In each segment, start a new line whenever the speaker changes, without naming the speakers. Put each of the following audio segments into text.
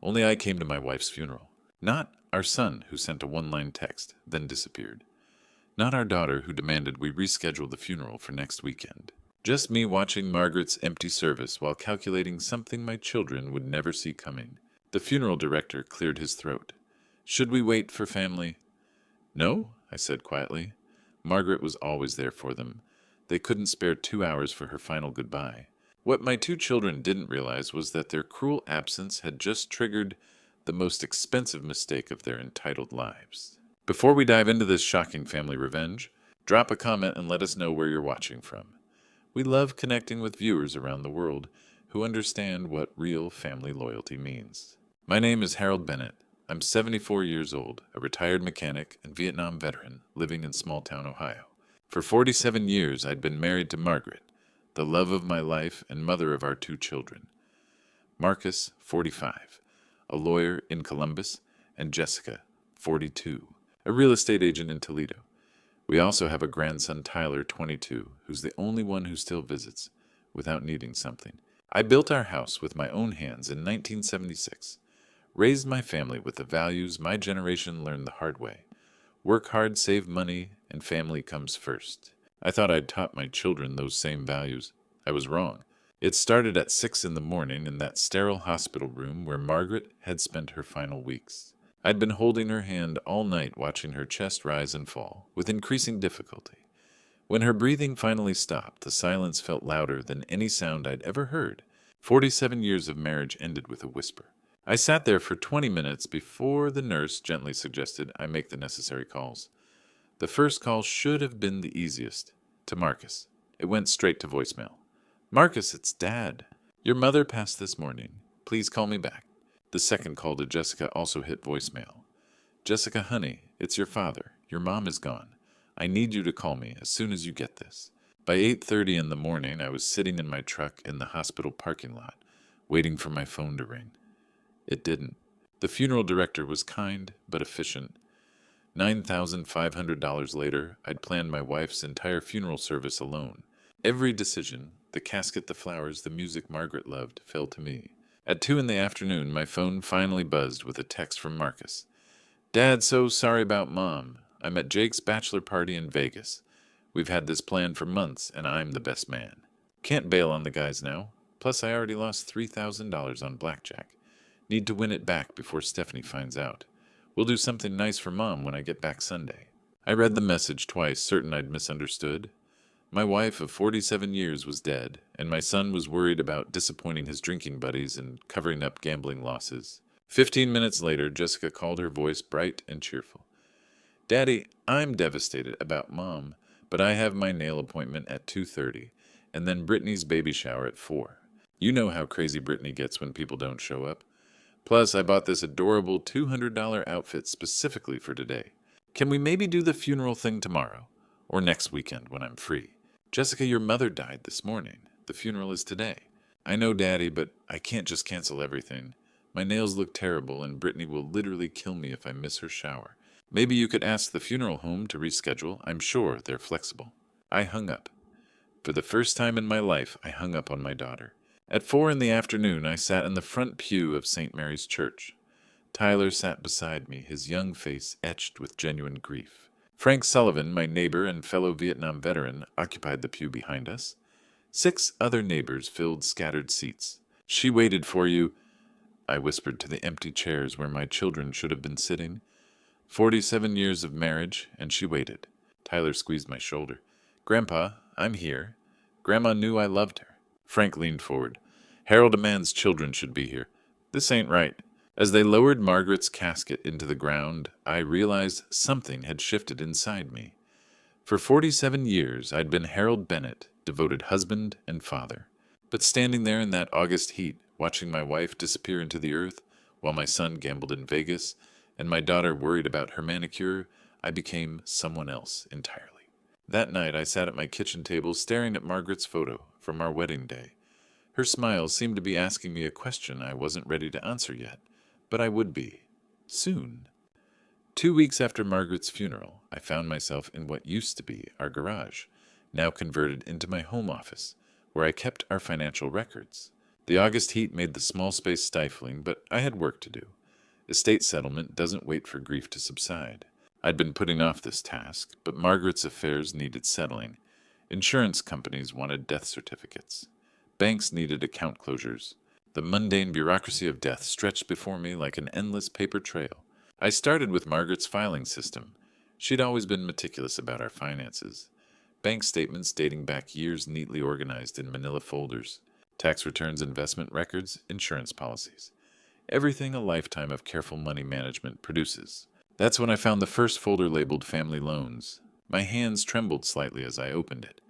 Only I came to my wife's funeral. Not our son, who sent a one-line text, then disappeared. Not our daughter, who demanded we reschedule the funeral for next weekend. Just me watching Margaret's empty service while calculating something my children would never see coming. The funeral director cleared his throat. Should we wait for family? No, I said quietly. Margaret was always there for them. They couldn't spare 2 hours for her final goodbye. What my two children didn't realize was that their cruel absence had just triggered the most expensive mistake of their entitled lives. Before we dive into this shocking family revenge, drop a comment and let us know where you're watching from. We love connecting with viewers around the world who understand what real family loyalty means. My name is Harold Bennett. I'm 74 years old, a retired mechanic and Vietnam veteran living in small-town Ohio. For 47 years, I'd been married to Margaret, the love of my life and mother of our two children. Marcus, 45, a lawyer in Columbus, and Jessica, 42, a real estate agent in Toledo. We also have a grandson, Tyler, 22, who's the only one who still visits without needing something. I built our house with my own hands in 1976, raised my family with the values my generation learned the hard way. Work hard, save money, and family comes first. I thought I'd taught my children those same values. I was wrong. It started at 6 in the morning in that sterile hospital room where Margaret had spent her final weeks. I'd been holding her hand all night, watching her chest rise and fall, with increasing difficulty. When her breathing finally stopped, the silence felt louder than any sound I'd ever heard. 47 years of marriage ended with a whisper. I sat there for 20 minutes before the nurse gently suggested I make the necessary calls. The first call should have been the easiest, to Marcus. It went straight to voicemail. Marcus, it's Dad. Your mother passed this morning. Please call me back. The second call to Jessica also hit voicemail. Jessica, honey, it's your father. Your mom is gone. I need you to call me as soon as you get this. By 8:30 in the morning, I was sitting in my truck in the hospital parking lot, waiting for my phone to ring. It didn't. The funeral director was kind but efficient. $9,500 later, I'd planned my wife's entire funeral service alone. Every decision, the casket, the flowers, the music Margaret loved, fell to me. At 2 in the afternoon, my phone finally buzzed with a text from Marcus. Dad, so sorry about Mom. I'm at Jake's bachelor party in Vegas. We've had this planned for months, and I'm the best man. Can't bail on the guys now. Plus, I already lost $3,000 on blackjack. Need to win it back before Stephanie finds out. We'll do something nice for Mom when I get back Sunday. I read the message twice, certain I'd misunderstood. My wife of 47 years was dead, and my son was worried about disappointing his drinking buddies and covering up gambling losses. 15 minutes later, Jessica called, her voice bright and cheerful. Daddy, I'm devastated about Mom, but I have my nail appointment at 2:30, and then Brittany's baby shower at 4. You know how crazy Brittany gets when people don't show up. Plus, I bought this adorable $200 outfit specifically for today. Can we maybe do the funeral thing tomorrow? Or next weekend when I'm free? Jessica, your mother died this morning. The funeral is today. I know, Daddy, but I can't just cancel everything. My nails look terrible, and Brittany will literally kill me if I miss her shower. Maybe you could ask the funeral home to reschedule. I'm sure they're flexible. I hung up. For the first time in my life, I hung up on my daughter. At 4 in the afternoon, I sat in the front pew of St. Mary's Church. Tyler sat beside me, his young face etched with genuine grief. Frank Sullivan, my neighbor and fellow Vietnam veteran, occupied the pew behind us. 6 other neighbors filled scattered seats. She waited for you, I whispered to the empty chairs where my children should have been sitting. 47 years of marriage, and she waited. Tyler squeezed my shoulder. Grandpa, I'm here. Grandma knew I loved her. Frank leaned forward. Harold, a man's children should be here. This ain't right. As they lowered Margaret's casket into the ground, I realized something had shifted inside me. For 47 years, I'd been Harold Bennett, devoted husband and father. But standing there in that August heat, watching my wife disappear into the earth, while my son gambled in Vegas, and my daughter worried about her manicure, I became someone else entirely. That night, I sat at my kitchen table staring at Margaret's photo from our wedding day. Her smile seemed to be asking me a question I wasn't ready to answer yet, but I would be. Soon. 2 weeks after Margaret's funeral, I found myself in what used to be our garage, now converted into my home office, where I kept our financial records. The August heat made the small space stifling, but I had work to do. Estate settlement doesn't wait for grief to subside. I'd been putting off this task, but Margaret's affairs needed settling. Insurance companies wanted death certificates. Banks needed account closures. The mundane bureaucracy of death stretched before me like an endless paper trail. I started with Margaret's filing system. She'd always been meticulous about our finances. Bank statements dating back years neatly organized in manila folders. Tax returns, investment records, insurance policies. Everything a lifetime of careful money management produces. That's when I found the first folder labeled Family Loans. My hands trembled slightly as I opened it.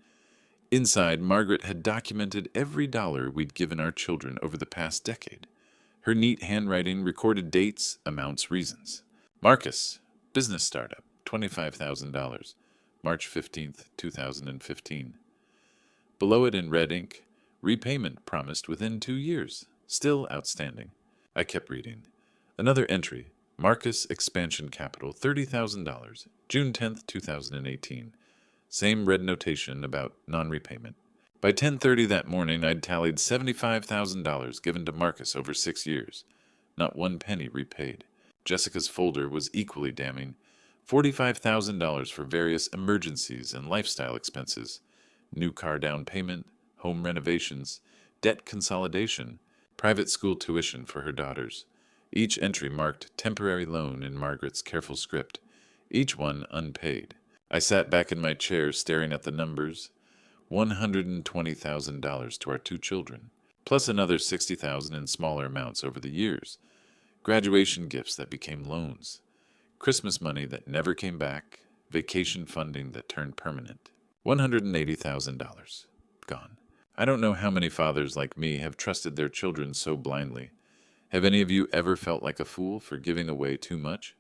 Inside, Margaret had documented every dollar we'd given our children over the past decade. Her neat handwriting recorded dates, amounts, reasons. Marcus, business startup, $25,000, March 15th, 2015. Below it in red ink, repayment promised within 2 years, still outstanding. I kept reading. Another entry, Marcus Expansion Capital, $30,000, June 10th, 2018. Same red notation about non-repayment. By 10:30 that morning, I'd tallied $75,000 given to Marcus over 6 years. Not one penny repaid. Jessica's folder was equally damning. $45,000 for various emergencies and lifestyle expenses. New car down payment, home renovations, debt consolidation, private school tuition for her daughters. Each entry marked temporary loan in Margaret's careful script, each one unpaid. I sat back in my chair staring at the numbers. $120,000 to our 2 children, plus another $60,000 in smaller amounts over the years. Graduation gifts that became loans. Christmas money that never came back. Vacation funding that turned permanent. $180,000. Gone. I don't know how many fathers like me have trusted their children so blindly. Have any of you ever felt like a fool for giving away too much?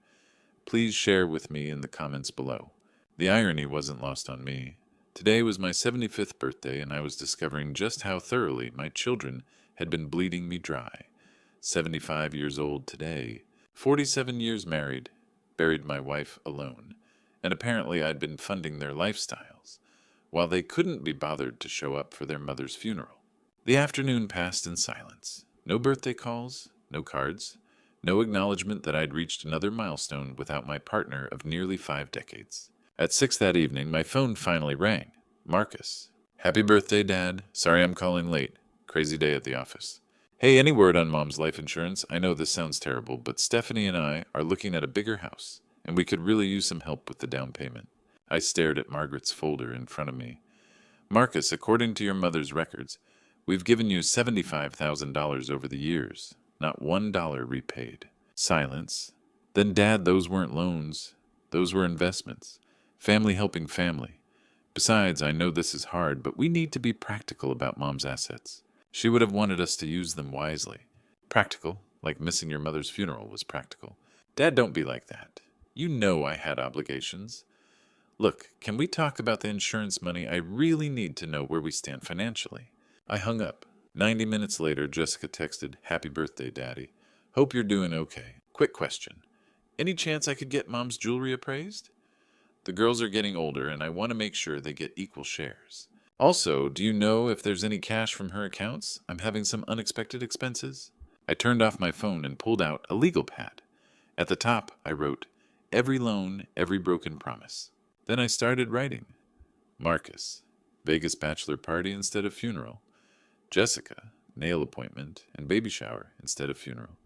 Please share with me in the comments below. The irony wasn't lost on me. Today was my 75th birthday, and I was discovering just how thoroughly my children had been bleeding me dry. 75 years old today, 47 years married, buried my wife alone, and apparently I'd been funding their lifestyles, while they couldn't be bothered to show up for their mother's funeral. The afternoon passed in silence. No birthday calls, no cards, no acknowledgement that I'd reached another milestone without my partner of nearly 5 decades. At 6 that evening, my phone finally rang. Marcus. Happy birthday, Dad. Sorry I'm calling late. Crazy day at the office. Hey, any word on Mom's life insurance? I know this sounds terrible, but Stephanie and I are looking at a bigger house, and we could really use some help with the down payment. I stared at Margaret's folder in front of me. Marcus, according to your mother's records, we've given you $75,000 over the years. Not $1 repaid. Silence. Then, Dad, those weren't loans. Those were investments. Family helping family. Besides, I know this is hard, but we need to be practical about Mom's assets. She would have wanted us to use them wisely. Practical, like missing your mother's funeral was practical. Dad, don't be like that. You know I had obligations. Look, can we talk about the insurance money? I really need to know where we stand financially. I hung up. 90 minutes later, Jessica texted, Happy birthday, Daddy. Hope you're doing okay. Quick question. Any chance I could get Mom's jewelry appraised? The girls are getting older, and I want to make sure they get equal shares. Also, do you know if there's any cash from her accounts? I'm having some unexpected expenses. I turned off my phone and pulled out a legal pad. At the top, I wrote, Every loan, every broken promise. Then I started writing. Marcus, Vegas bachelor party instead of funeral. Jessica, nail appointment and baby shower instead of funeral.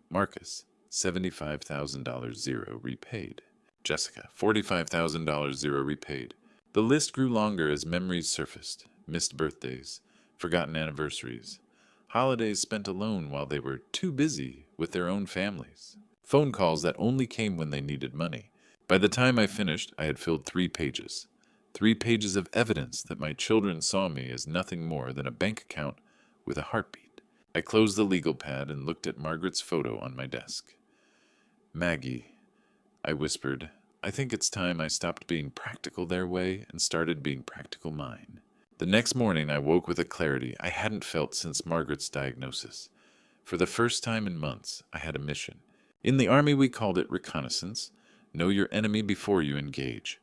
Marcus, $75,000 zero repaid. Jessica, $45,000 zero repaid. The list grew longer as memories surfaced. Missed birthdays, forgotten anniversaries, holidays spent alone while they were too busy with their own families, phone calls that only came when they needed money. By the time I finished, I had filled 3 pages. 3 pages of evidence that my children saw me as nothing more than a bank account with a heartbeat. I closed the legal pad and looked at Margaret's photo on my desk. Maggie, I whispered, I think it's time I stopped being practical their way and started being practical mine. The next morning I woke with a clarity I hadn't felt since Margaret's diagnosis. For the first time in months, I had a mission. In the Army we called it reconnaissance. Know your enemy before you engage.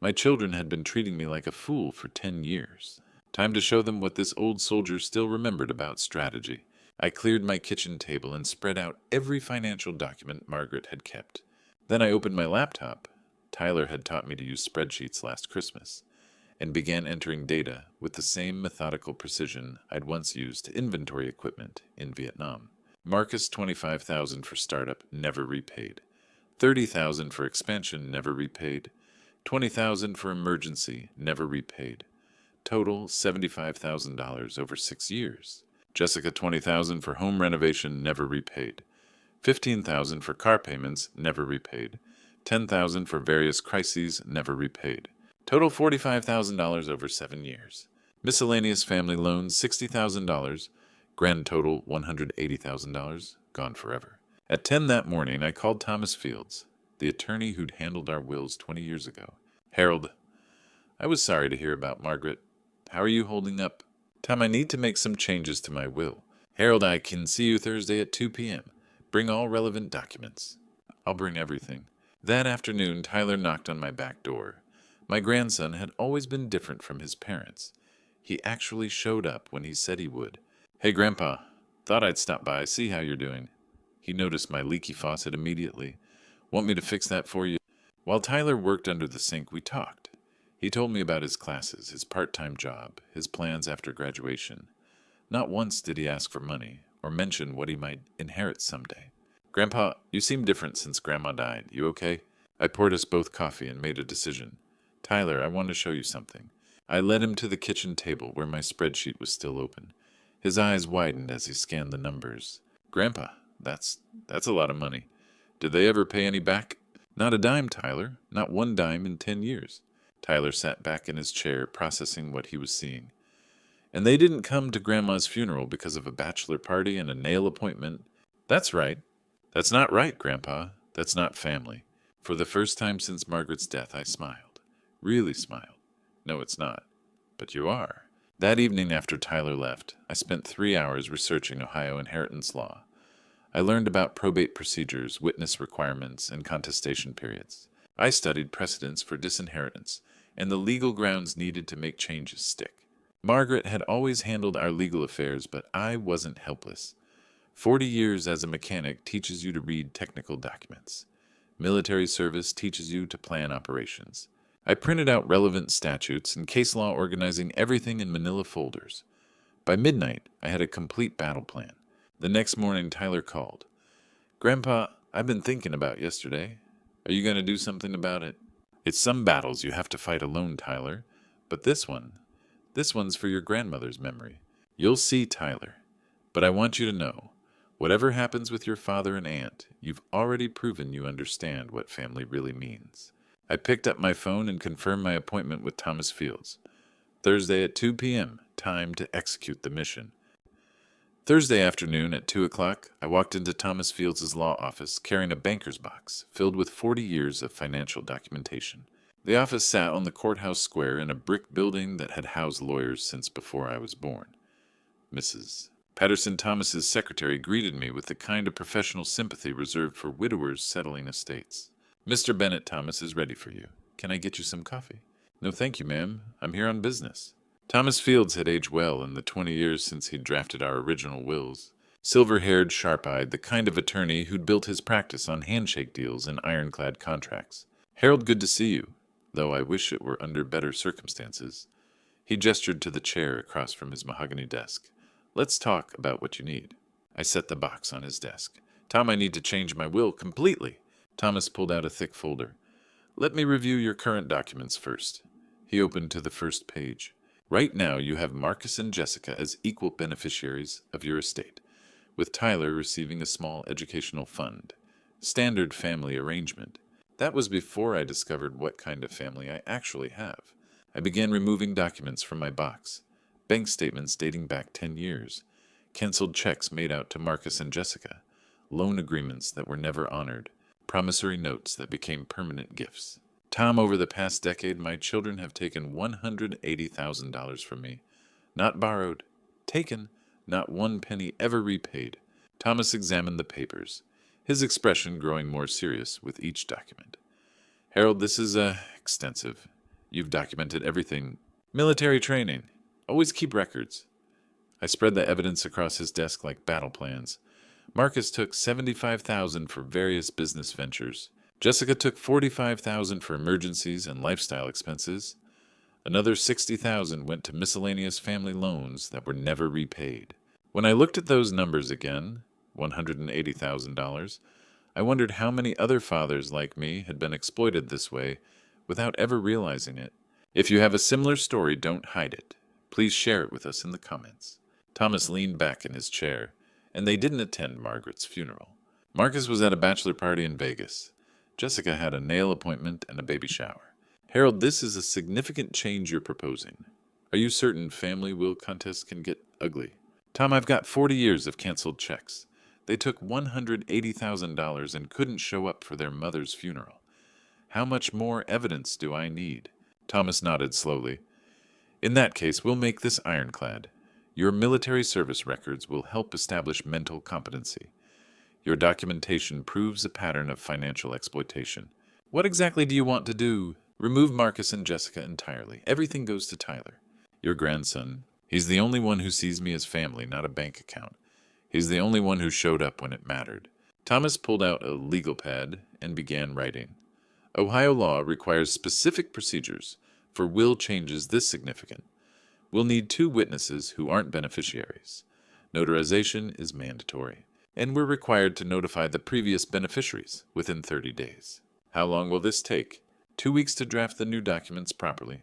My children had been treating me like a fool for 10 years. Time to show them what this old soldier still remembered about strategy. I cleared my kitchen table and spread out every financial document Margaret had kept. Then I opened my laptop. Tyler had taught me to use spreadsheets last Christmas, and began entering data with the same methodical precision I'd once used to inventory equipment in Vietnam. Marcus $25,000 for startup, never repaid. $30,000 for expansion, never repaid. $20,000 for emergency, never repaid. Total $75,000 over 6 years. Jessica $20,000 for home renovation, never repaid. $15,000 for car payments, never repaid. $10,000 for various crises, never repaid. Total $45,000 over 7 years. Miscellaneous family loans $60,000. Grand total $180,000, gone forever. At 10 that morning, I called Thomas Fields, the attorney who'd handled our wills 20 years ago. Harold, I was sorry to hear about Margaret. How are you holding up? Tom, I need to make some changes to my will. Harold, I can see you Thursday at 2 p.m. Bring all relevant documents. I'll bring everything. That afternoon, Tyler knocked on my back door. My grandson had always been different from his parents. He actually showed up when he said he would. Hey, Grandpa. Thought I'd stop by, see how you're doing. He noticed my leaky faucet immediately. Want me to fix that for you? While Tyler worked under the sink, we talked. He told me about his classes, his part-time job, his plans after graduation. Not once did he ask for money or mention what he might inherit someday. Grandpa, you seem different since Grandma died. You okay? I poured us both coffee and made a decision. Tyler, I want to show you something. I led him to the kitchen table where my spreadsheet was still open. His eyes widened as he scanned the numbers. Grandpa, that's a lot of money. Did they ever pay any back? Not a dime, Tyler. Not one dime in 10 years. Tyler sat back in his chair, processing what he was seeing. And they didn't come to Grandma's funeral because of a bachelor party and a nail appointment. That's right. That's not right, Grandpa. That's not family. For the first time since Margaret's death, I smiled. Really smiled. No, it's not. But you are. That evening after Tyler left, I spent 3 hours researching Ohio inheritance law. I learned about probate procedures, witness requirements, and contestation periods. I studied precedents for disinheritance and the legal grounds needed to make changes stick. Margaret had always handled our legal affairs, but I wasn't helpless. 40 years as a mechanic teaches you to read technical documents. Military service teaches you to plan operations. I printed out relevant statutes and case law organizing everything in manila folders. By midnight, I had a complete battle plan. The next morning, Tyler called. Grandpa, I've been thinking about yesterday. Are you going to do something about it? It's some battles you have to fight alone, Tyler. But this one's for your grandmother's memory. You'll see, Tyler. But I want you to know, whatever happens with your father and aunt, you've already proven you understand what family really means. I picked up my phone and confirmed my appointment with Thomas Fields. Thursday at 2 p.m., time to execute the mission. Thursday afternoon at 2 o'clock, I walked into Thomas Fields' law office carrying a banker's box filled with 40 years of financial documentation. The office sat on the courthouse square in a brick building that had housed lawyers since before I was born. Mrs. Patterson Thomas's secretary greeted me with the kind of professional sympathy reserved for widowers settling estates. Mr. Bennett Thomas is ready for you. Can I get you some coffee? No, thank you, ma'am. I'm here on business. Thomas Fields had aged well in the 20 years since he'd drafted our original wills. Silver-haired, sharp-eyed, the kind of attorney who'd built his practice on handshake deals and ironclad contracts. Harold, good to see you, though I wish it were under better circumstances. He gestured to the chair across from his mahogany desk. Let's talk about what you need. I set the box on his desk. Tom, I need to change my will completely. Thomas pulled out a thick folder. Let me review your current documents first. He opened to the first page. Right now, you have Marcus and Jessica as equal beneficiaries of your estate, with Tyler receiving a small educational fund. Standard family arrangement. That was before I discovered what kind of family I actually have. I began removing documents from my box. Bank statements dating back 10 years. Canceled checks made out to Marcus and Jessica. Loan agreements that were never honored. Promissory notes that became permanent gifts. Tom, over the past decade, my children have taken $180,000 from me. Not borrowed. Taken. Not one penny ever repaid. Thomas examined the papers, his expression growing more serious with each document. Harold, this is extensive. You've documented everything. Military training. Always keep records. I spread the evidence across his desk like battle plans. Marcus took $75,000 for various business ventures. Jessica took $45,000 for emergencies and lifestyle expenses. Another $60,000 went to miscellaneous family loans that were never repaid. When I looked at those numbers again, $180,000, I wondered how many other fathers like me had been exploited this way without ever realizing it. If you have a similar story, don't hide it. Please share it with us in the comments. Thomas leaned back in his chair, and they didn't attend Margaret's funeral. Marcus was at a bachelor party in Vegas. Jessica had a nail appointment and a baby shower. Harold, this is a significant change you're proposing. Are you certain family will contests can get ugly? Tom, I've got 40 years of canceled checks. They took $180,000 and couldn't show up for their mother's funeral. How much more evidence do I need? Thomas nodded slowly. In that case, we'll make this ironclad. Your military service records will help establish mental competency. Your documentation proves a pattern of financial exploitation. What exactly do you want to do? Remove Marcus and Jessica entirely. Everything goes to Tyler, your grandson. He's the only one who sees me as family, not a bank account. He's the only one who showed up when it mattered. Thomas pulled out a legal pad and began writing. Ohio law requires specific procedures for will changes this significant. We'll need 2 witnesses who aren't beneficiaries. Notarization is mandatory, and we're required to notify the previous beneficiaries within 30 days. How long will this take? 2 weeks to draft the new documents properly.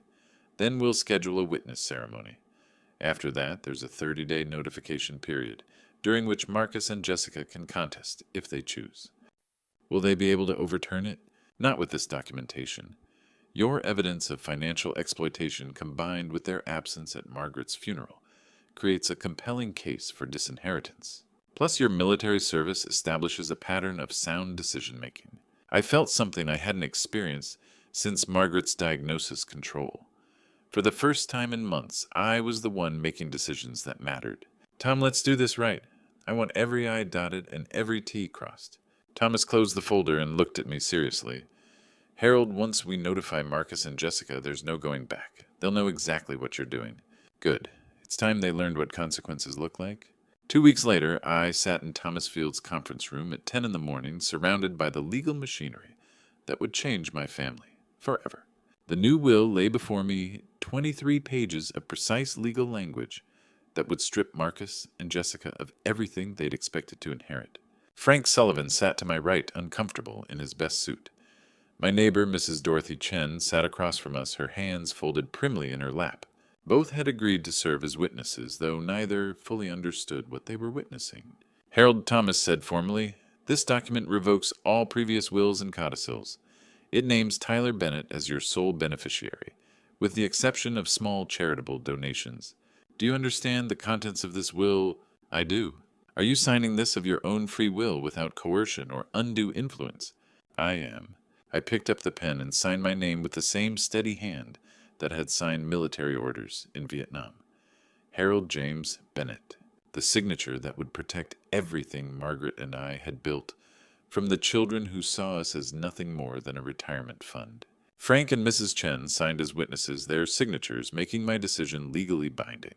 Then we'll schedule a witness ceremony. After that, there's a 30-day notification period, during which Marcus and Jessica can contest if they choose. Will they be able to overturn it? Not with this documentation. Your evidence of financial exploitation combined with their absence at Margaret's funeral creates a compelling case for disinheritance. Plus, your military service establishes a pattern of sound decision-making. I felt something I hadn't experienced since Margaret's diagnosis control. For the first time in months, I was the one making decisions that mattered. Tom, let's do this right. I want every I dotted and every T crossed. Thomas closed the folder and looked at me seriously. Harold, once we notify Marcus and Jessica, there's no going back. They'll know exactly what you're doing. Good. It's time they learned what consequences look like. 2 weeks later, I sat in Thomas Field's conference room at 10 in the morning, surrounded by the legal machinery that would change my family forever. The new will lay before me 23 pages of precise legal language that would strip Marcus and Jessica of everything they'd expected to inherit. Frank Sullivan sat to my right, uncomfortable in his best suit. My neighbor, Mrs. Dorothy Chen, sat across from us, her hands folded primly in her lap. Both had agreed to serve as witnesses, though neither fully understood what they were witnessing. Harold Thomas said formally, "This document revokes all previous wills and codicils. It names Tyler Bennett as your sole beneficiary, with the exception of small charitable donations. Do you understand the contents of this will?" "I do." "Are you signing this of your own free will without coercion or undue influence?" "I am." I picked up the pen and signed my name with the same steady hand that had signed military orders in Vietnam. Harold James Bennett, the signature that would protect everything Margaret and I had built, from the children who saw us as nothing more than a retirement fund. Frank and Mrs. Chen signed as witnesses their signatures, making my decision legally binding.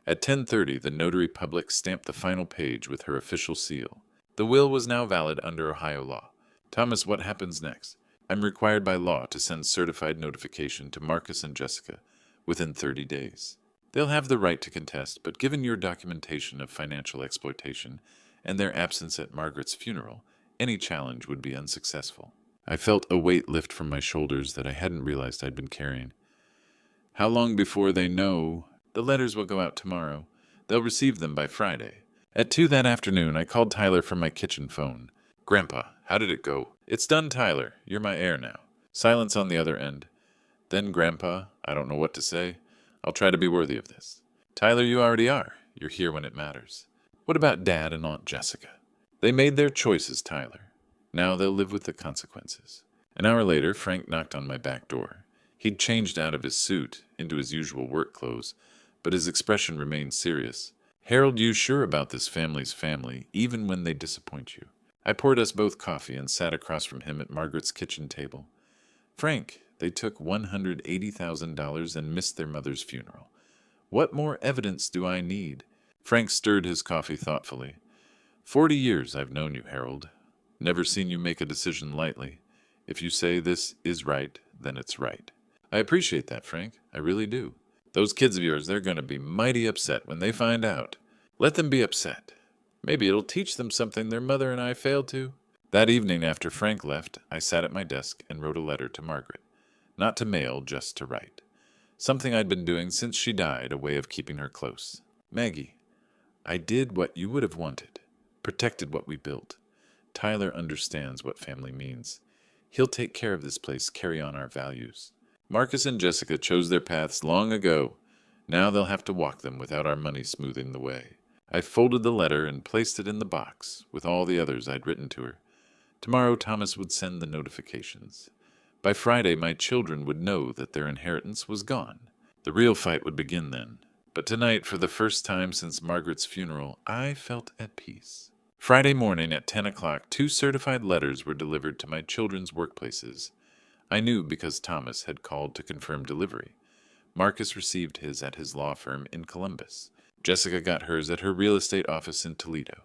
At 10:30, the notary public stamped the final page with her official seal. The will was now valid under Ohio law. Thomas, what happens next? I'm required by law to send certified notification to Marcus and Jessica within 30 days. They'll have the right to contest, but given your documentation of financial exploitation and their absence at Margaret's funeral, any challenge would be unsuccessful. I felt a weight lift from my shoulders that I hadn't realized I'd been carrying. How long before they know? The letters will go out tomorrow. They'll receive them by Friday. At 2 that afternoon, I called Tyler from my kitchen phone. "Grandpa, how did it go?" "It's done, Tyler. You're my heir now." Silence on the other end. "Then, Grandpa, I don't know what to say. I'll try to be worthy of this." "Tyler, you already are. You're here when it matters." "What about Dad and Aunt Jessica?" "They made their choices, Tyler. Now they'll live with the consequences." An hour later, Frank knocked on my back door. He'd changed out of his suit into his usual work clothes, but his expression remained serious. "Harold, you sure about this family's family, even when they disappoint you?" I poured us both coffee and sat across from him at Margaret's kitchen table. "Frank, they took $180,000 and missed their mother's funeral. What more evidence do I need? Frank stirred his coffee thoughtfully. 40 years I've known you, Harold. Never seen you make a decision lightly. If you say this is right, then it's right. I appreciate that, Frank. I really do. Those kids of yours, they're going to be mighty upset when they find out. Let them be upset. Maybe it'll teach them something their mother and I failed to. That evening after Frank left, I sat at my desk and wrote a letter to Margaret. Not to mail, just to write. Something I'd been doing since she died, a way of keeping her close. Maggie, I did what you would have wanted. Protected what we built. Tyler understands what family means. He'll take care of this place, carry on our values. Marcus and Jessica chose their paths long ago. Now they'll have to walk them without our money smoothing the way. I folded the letter and placed it in the box with all the others I'd written to her. Tomorrow Thomas would send the notifications. By Friday my children would know that their inheritance was gone. The real fight would begin then. But tonight, for the first time since Margaret's funeral, I felt at peace. Friday morning at 10 o'clock, 2 certified letters were delivered to my children's workplaces. I knew because Thomas had called to confirm delivery. Marcus received his at his law firm in Columbus. Jessica got hers at her real estate office in Toledo.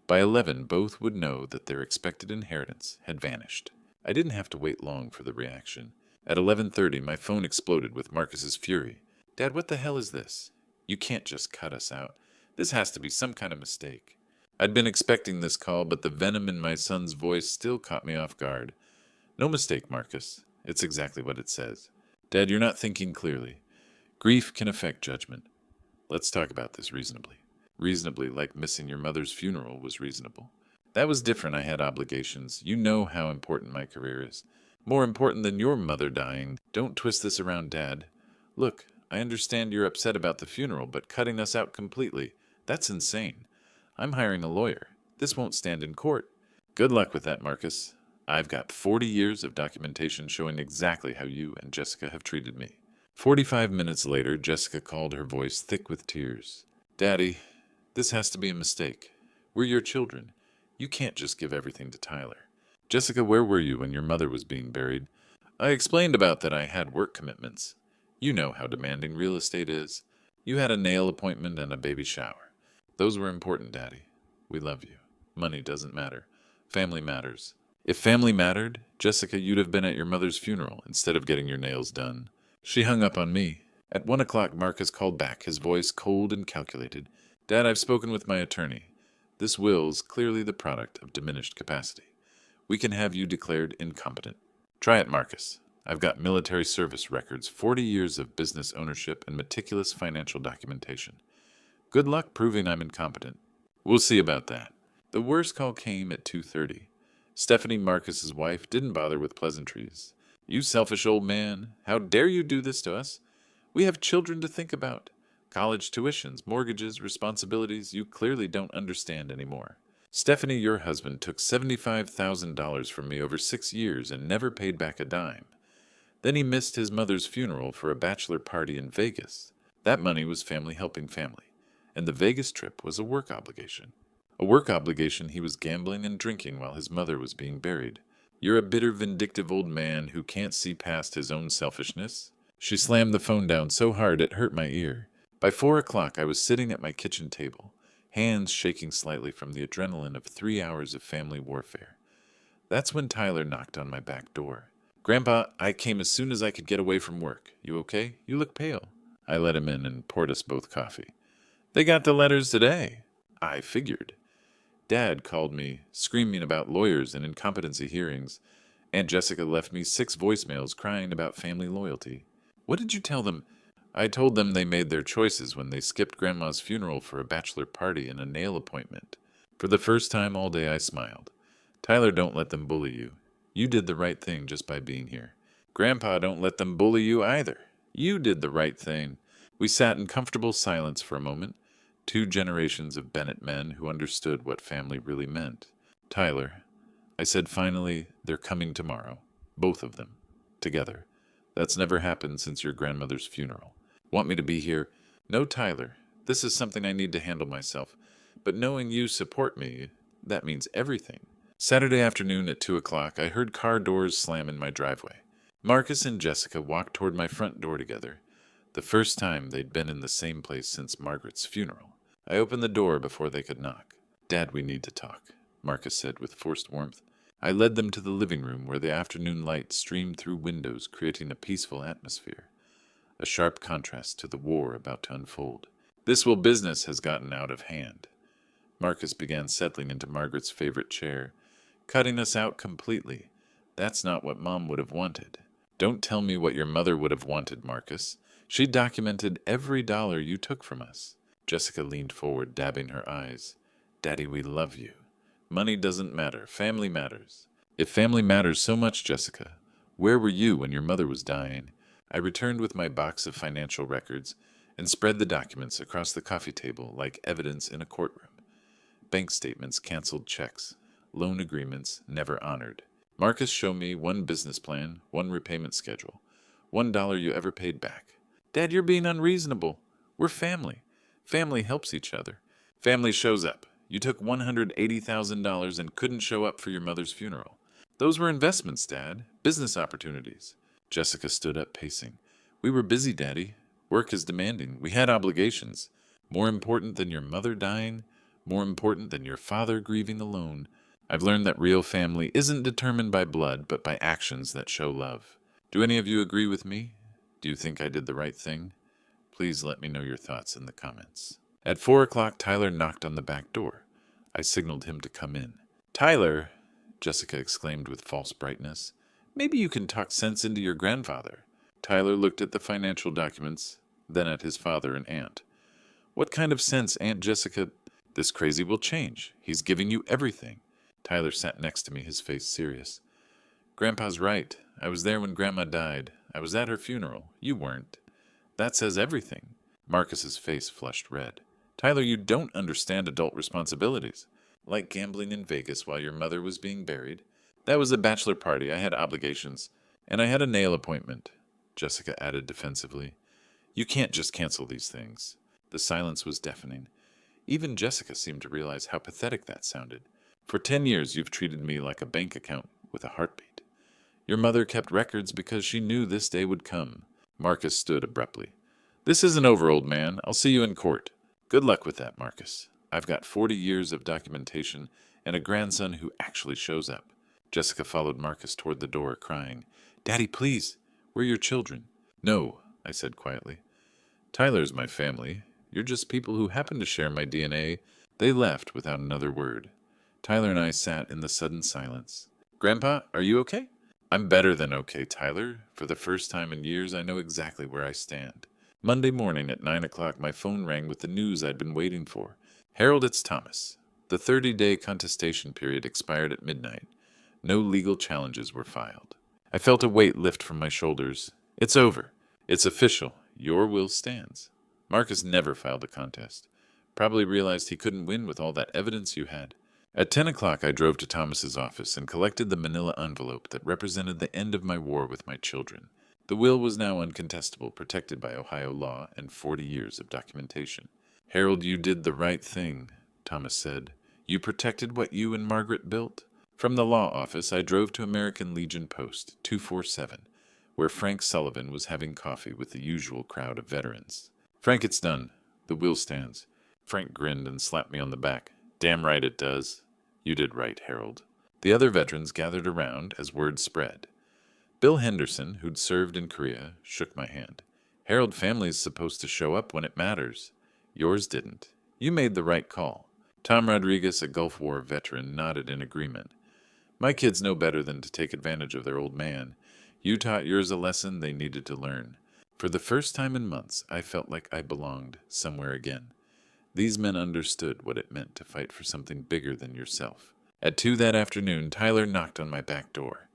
By 11, both would know that their expected inheritance had vanished. I didn't have to wait long for the reaction. At 11:30, my phone exploded with Marcus's fury. Dad, what the hell is this? You can't just cut us out. This has to be some kind of mistake. I'd been expecting this call, but the venom in my son's voice still caught me off guard. No mistake, Marcus. It's exactly what it says. Dad, you're not thinking clearly. Grief can affect judgment. Let's talk about this reasonably. Reasonably, like missing your mother's funeral was reasonable. That was different. I had obligations. You know how important my career is. More important than your mother dying. Don't twist this around, Dad. Look, I understand you're upset about the funeral, but cutting us out completely, that's insane. I'm hiring a lawyer. This won't stand in court. Good luck with that, Marcus. I've got 40 years of documentation showing exactly how you and Jessica have treated me. 45 minutes later, Jessica called, her voice thick with tears. Daddy, this has to be a mistake. We're your children. You can't just give everything to Tyler. Jessica, where were you when your mother was being buried? I explained about that I had work commitments. You know how demanding real estate is. You had a nail appointment and a baby shower. Those were important, Daddy. We love you. Money doesn't matter. Family matters. If family mattered, Jessica, you'd have been at your mother's funeral instead of getting your nails done. She hung up on me. At 1 o'clock, Marcus called back, his voice cold and calculated. Dad, I've spoken with my attorney. This will's clearly the product of diminished capacity. We can have you declared incompetent. Try it, Marcus. I've got military service records, 40 years of business ownership, and meticulous financial documentation. Good luck proving I'm incompetent. We'll see about that. The worst call came at 2:30. Stephanie, Marcus's wife, didn't bother with pleasantries. You selfish old man, how dare you do this to us? We have children to think about. College tuitions, mortgages, responsibilities you clearly don't understand anymore. Stephanie, your husband, took $75,000 from me over 6 years and never paid back a dime. Then he missed his mother's funeral for a bachelor party in Vegas. That money was family helping family. And the Vegas trip was a work obligation. A work obligation he was gambling and drinking while his mother was being buried. You're a bitter, vindictive old man who can't see past his own selfishness. She slammed the phone down so hard it hurt my ear. By 4 o'clock I was sitting at my kitchen table, hands shaking slightly from the adrenaline of 3 hours of family warfare. That's when Tyler knocked on my back door. Grandpa, I came as soon as I could get away from work. You okay? You look pale. I let him in and poured us both coffee. They got the letters today. I figured. Dad called me, screaming about lawyers and incompetency hearings. Aunt Jessica left me 6 voicemails crying about family loyalty. What did you tell them? I told them they made their choices when they skipped Grandma's funeral for a bachelor party and a nail appointment. For the first time all day I smiled. Tyler, don't let them bully you. You did the right thing just by being here. Grandpa, don't let them bully you either. You did the right thing. We sat in comfortable silence for a moment. 2 generations of Bennett men who understood what family really meant. Tyler, I said finally, they're coming tomorrow. Both of them. Together. That's never happened since your grandmother's funeral. Want me to be here? No, Tyler. This is something I need to handle myself. But knowing you support me, that means everything. Saturday afternoon at 2 o'clock, I heard car doors slam in my driveway. Marcus and Jessica walked toward my front door together. The first time they'd been in the same place since Margaret's funeral. I opened the door before they could knock. "Dad, we need to talk," Marcus said with forced warmth. I led them to the living room where the afternoon light streamed through windows, creating a peaceful atmosphere, a sharp contrast to the war about to unfold. "This business has gotten out of hand." Marcus began settling into Margaret's favorite chair, cutting us out completely. "That's not what Mom would have wanted." "Don't tell me what your mother would have wanted, Marcus. She documented every dollar you took from us." Jessica leaned forward, dabbing her eyes. "Daddy, we love you. Money doesn't matter. Family matters." "If family matters so much, Jessica, where were you when your mother was dying?" I returned with my box of financial records and spread the documents across the coffee table like evidence in a courtroom. Bank statements, canceled checks, loan agreements never honored. "Marcus, show me one business plan, one repayment schedule, $1 you ever paid back." "Dad, you're being unreasonable. We're family. Family helps each other. Family shows up. You took $180,000 and couldn't show up for your mother's funeral. Those were investments, Dad. Business opportunities." Jessica stood up, pacing. "We were busy, Daddy. Work is demanding. We had obligations. More important than your mother dying, more important than your father grieving alone. I've learned that real family isn't determined by blood, but by actions that show love. Do any of you agree with me? Do you think I did the right thing? Please let me know your thoughts in the comments." At 4 o'clock, Tyler knocked on the back door. I signaled him to come in. "Tyler," Jessica exclaimed with false brightness, "maybe you can talk sense into your grandfather." Tyler looked at the financial documents, then at his father and aunt. "What kind of sense, Aunt Jessica? This crazy will change. He's giving you everything." Tyler sat next to me, his face serious. "Grandpa's right. I was there when Grandma died. I was at her funeral. You weren't. That says everything." Marcus's face flushed red. "Tyler, you don't understand adult responsibilities. Like gambling in Vegas while your mother was being buried. That was a bachelor party. I had obligations. And I had a nail appointment," Jessica added defensively. "You can't just cancel these things." The silence was deafening. Even Jessica seemed to realize how pathetic that sounded. "For 10 years you've treated me like a bank account with a heartbeat. Your mother kept records because she knew this day would come." Marcus stood abruptly. "This isn't over, old man. I'll see you in court." "Good luck with that, Marcus. I've got 40 years of documentation and a grandson who actually shows up." Jessica followed Marcus toward the door, crying, "Daddy, please. We're your children." "No," I said quietly. "Tyler's my family. You're just people who happen to share my DNA." They left without another word. Tyler and I sat in the sudden silence. "Grandpa, are you okay?" "I'm better than okay, Tyler. For the first time in years, I know exactly where I stand." Monday morning at 9 o'clock, my phone rang with the news I'd been waiting for. "Harold, it's Thomas. The 30-day contestation period expired at midnight. No legal challenges were filed." I felt a weight lift from my shoulders. "It's over. It's official. Your will stands. Marcus never filed a contest. Probably realized he couldn't win with all that evidence you had." At 10 o'clock, I drove to Thomas's office and collected the manila envelope that represented the end of my war with my children. The will was now uncontestable, protected by Ohio law and 40 years of documentation. "Harold, you did the right thing," Thomas said. "You protected what you and Margaret built." From the law office, I drove to American Legion Post 247, where Frank Sullivan was having coffee with the usual crowd of veterans. "Frank, it's done. The will stands." Frank grinned and slapped me on the back. "Damn right it does. You did right, Harold." The other veterans gathered around as word spread. Bill Henderson, who'd served in Korea, shook my hand. "Harold, family's supposed to show up when it matters. Yours didn't. You made the right call." Tom Rodriguez, a Gulf War veteran, nodded in agreement. "My kids know better than to take advantage of their old man. You taught yours a lesson they needed to learn." For the first time in months, I felt like I belonged somewhere again. These men understood what it meant to fight for something bigger than yourself. At 2 that afternoon, Tyler knocked on my back door.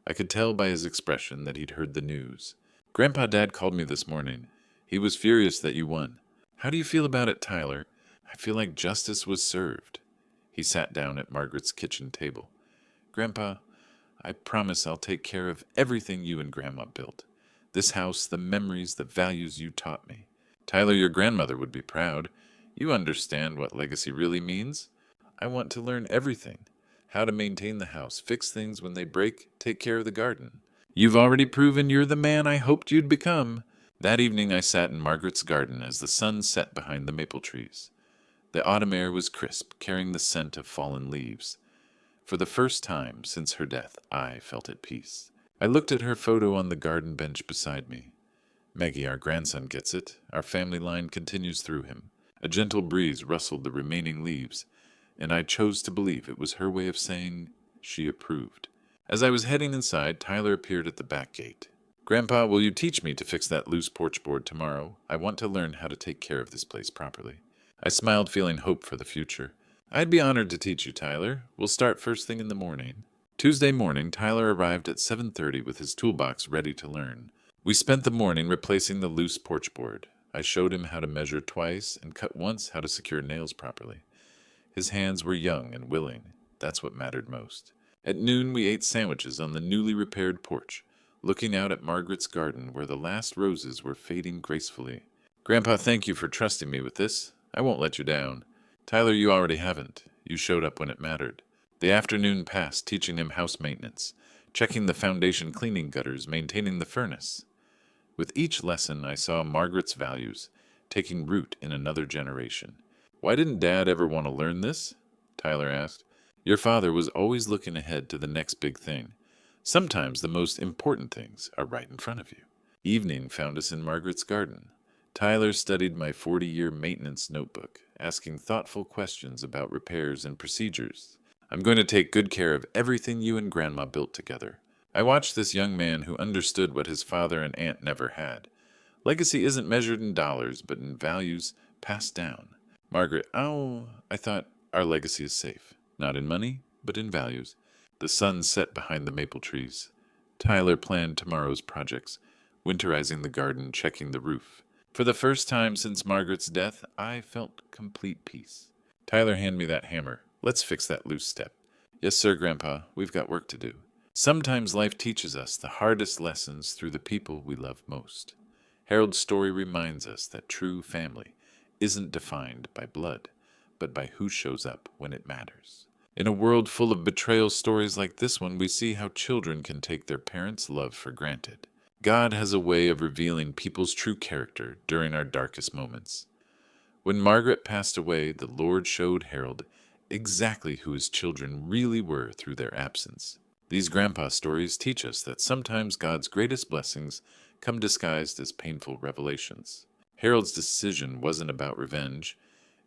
I could tell by his expression that he'd heard the news. "Grandpa, Dad called me this morning. He was furious that you won. How do you feel about it, Tyler?" "I feel like justice was served." He sat down at Margaret's kitchen table. "Grandpa, I promise I'll take care of everything you and Grandma built. This house, the memories, the values you taught me. Tyler, your grandmother would be proud. You understand what legacy really means. I want to learn everything. How to maintain the house, fix things when they break, take care of the garden. You've already proven you're the man I hoped you'd become. That evening I sat in Margaret's garden as the sun set behind the maple trees. The autumn air was crisp, carrying the scent of fallen leaves. For the first time since her death, I felt at peace. I looked at her photo on the garden bench beside me. Maggie, our grandson, gets it. Our family line continues through him. A gentle breeze rustled the remaining leaves, and I chose to believe it was her way of saying she approved. As I was heading inside, Tyler appeared at the back gate. "Grandpa, will you teach me to fix that loose porch board tomorrow? I want to learn how to take care of this place properly." I smiled, feeling hope for the future. "I'd be honored to teach you, Tyler. We'll start first thing in the morning." Tuesday morning, Tyler arrived at 7:30 with his toolbox ready to learn. We spent the morning replacing the loose porch board. I showed him how to measure twice and cut once, how to secure nails properly. His hands were young and willing. That's what mattered most. At noon, we ate sandwiches on the newly repaired porch, looking out at Margaret's garden where the last roses were fading gracefully. "Grandpa, thank you for trusting me with this. I won't let you down." "Tyler, you already haven't. You showed up when it mattered." The afternoon passed teaching him house maintenance, checking the foundation, cleaning gutters, maintaining the furnace. With each lesson, I saw Margaret's values taking root in another generation. "Why didn't Dad ever want to learn this?" Tyler asked. "Your father was always looking ahead to the next big thing. Sometimes the most important things are right in front of you." Evening found us in Margaret's garden. Tyler studied my 40-year maintenance notebook, asking thoughtful questions about repairs and procedures. "I'm going to take good care of everything you and Grandma built together." I watched this young man who understood what his father and aunt never had. Legacy isn't measured in dollars, but in values passed down. "Margaret, I thought our legacy is safe. Not in money, but in values." The sun set behind the maple trees. Tyler planned tomorrow's projects, winterizing the garden, checking the roof. For the first time since Margaret's death, I felt complete peace. "Tyler, hand me that hammer. Let's fix that loose step." "Yes, sir, Grandpa. We've got work to do." Sometimes life teaches us the hardest lessons through the people we love most. Harold's story reminds us that true family isn't defined by blood, but by who shows up when it matters. In a world full of betrayal stories like this one, we see how children can take their parents' love for granted. God has a way of revealing people's true character during our darkest moments. When Margaret passed away, the Lord showed Harold exactly who his children really were through their absence. These grandpa stories teach us that sometimes God's greatest blessings come disguised as painful revelations. Harold's decision wasn't about revenge.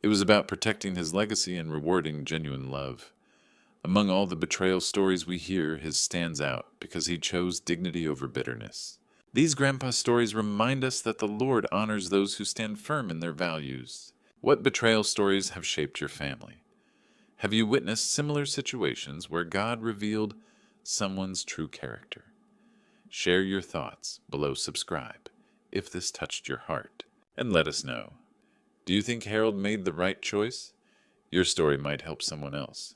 It was about protecting his legacy and rewarding genuine love. Among all the betrayal stories we hear, his stands out because he chose dignity over bitterness. These grandpa stories remind us that the Lord honors those who stand firm in their values. What betrayal stories have shaped your family? Have you witnessed similar situations where God revealed someone's true character? Share your thoughts below subscribe if this touched your heart, and let us know. Do you think Harold made the right choice? Your story might help someone else.